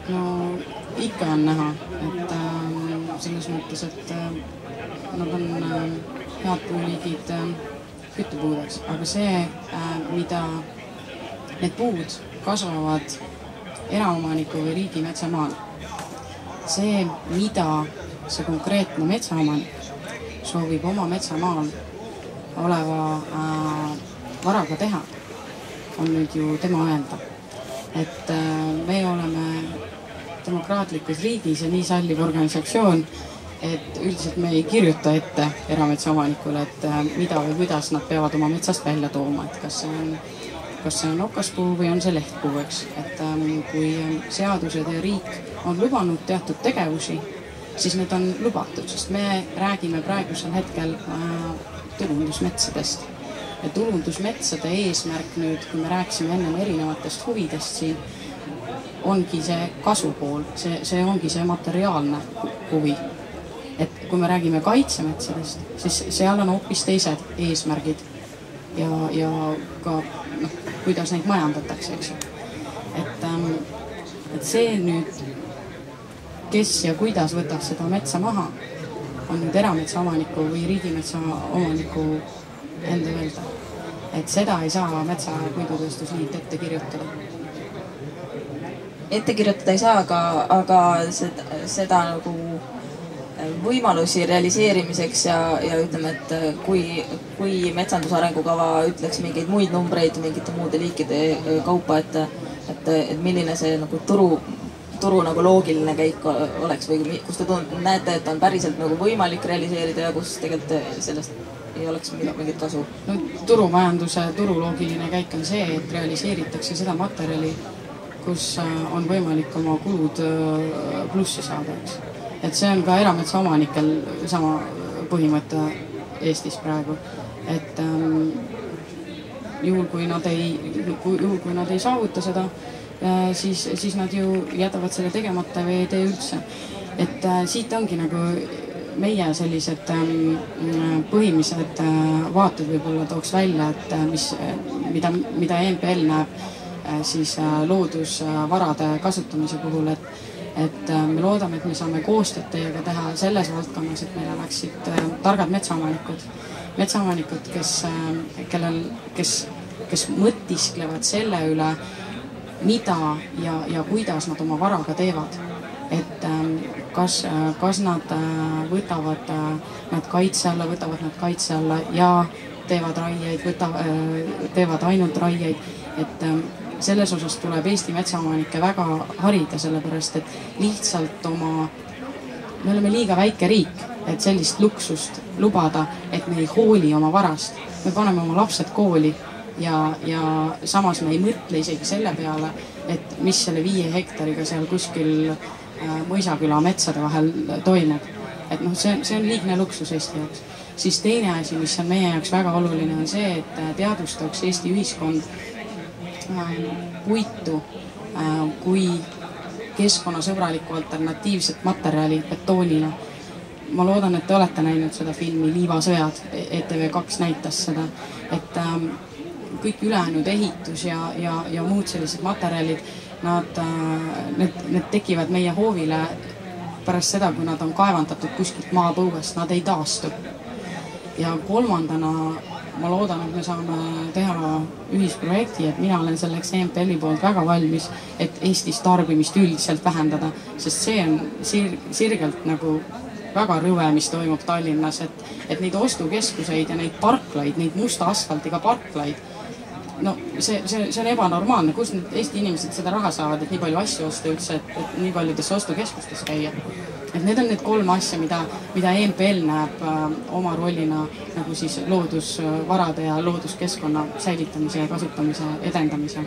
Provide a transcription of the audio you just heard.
No ikka on näha, et selles mõttes, et nad on head puuliigid küttepuudeks, aga see, mida need puud kasvavad eraomaniku või riigi metsamaal, see, mida see konkreetne metsaomanik soovib oma metsamaal oleva varaga teha, on nüüd ju tema öelda. Et me oleme demokraatlikus riigis ja nii salliv organisatsioon, et üldiselt me ei kirjuta ette erametsaomanikule, et mida või kuidas nad peavad oma metsast välja tooma, et kas see on okaspuu või on see lehtpuu, eks. Et kui seadused ja riik on lubanud teatud tegevusi, siis need on lubatud, sest me räägime praegusel hetkel tulundusmetsadest. Ja tulundusmetsade eesmärk nüüd, kui me rääksime ennem erinevatest huvidest siin, ongi see kasupool, see ongi see materiaalne huvi. Et kui me räägime kaitsemetsadest, siis seal on hoopis teised eesmärgid ja ka kuidas neid majandatakse, eks. Et see nüüd, kes ja kuidas võtab seda metsa maha, on nüüd erametsaomaniku või riigimetsa omaniku enda öelda. Et seda ei saa Metsa- ja Puidutööstusliit ette kirjutada. Ette kirjutada ei saa, aga seda nagu võimalusi realiseerimiseks ja ütleme, et kui metsanduse arengukava ütleks mingeid muid numbreid mingite muude liikide kaupa, et milline see nagu turu nagu loogiline käik oleks või kus te näete, et on päriselt nagu võimalik realiseerida ja kus tegelikult sellest ei oleks mingit kasu? No, turumajanduse turuloogiline käik on see, et realiseeritakse seda materjali, kus on võimalik oma kulud plussi saada, eks. Et see on ka erametsaomanikel sama põhimõte Eestis praegu, et juhul kui nad ei saavuta seda, siis nad ju jätavad selle tegemata või ei tee üldse. Et siit ongi nagu meie sellised põhimised vaated võib-olla tooks välja, et mida EMPL näeb siis loodusvarade kasutamise puhul, et me loodame, et me saame koostööd teiega teha selles valdkonnas, et meil oleksid targad metsaomanikud, kes mõtisklevad selle üle, mida ja kuidas nad oma varaga teevad. Et kas nad võtavad nad kaitse alla ja teevad raieid, teevad ainult raieid, et selles osas tuleb Eesti metsaomanikke väga harida, sellepärast et lihtsalt me oleme liiga väike riik, et sellist luksust lubada, et me ei hooli oma varast. Me paneme oma lapsed kooli ja samas me ei mõtle isegi selle peale, et mis selle 5 hektariga seal kuskil Mõisaküla metsade vahel toimub. Et see on liigne luksus Eesti jaoks. Siis teine asi, mis on meie jaoks väga oluline, on see, et teadvustaks Eesti ühiskond puitu kui keskkonnasõbralikku alternatiivset materjali betoonile. Ma loodan, et te olete näinud seda filmi Liivasõjad, ETV2 näitas seda, et kõik ülejäänud ehitus ja muud sellised materjalid, need tekivad meie hoovile pärast seda, kui nad on kaevandatud kuskilt maapõuest, nad ei taastu. Ja kolmandana ma loodan, et me saame teha ühisprojekti, et mina olen selleks EMPL-i poolt väga valmis, et Eestis tarbimist üldiselt vähendada, sest see on sirgelt nagu väga rõve, mis toimub Tallinnas, et neid ostukeskuseid ja neid parklaid, neid musta asfaltiga parklaid, no see on ebanormaalne, kus nüüd Eesti inimesed seda raha saavad, et nii palju asju osta üldse, et nii paljudesse ostukeskustes käia. Et need on need 3 asja, mida EMPL näeb oma rollina nagu siis loodusvarade ja looduskeskkonna säilitamise ja kasutamise edendamise.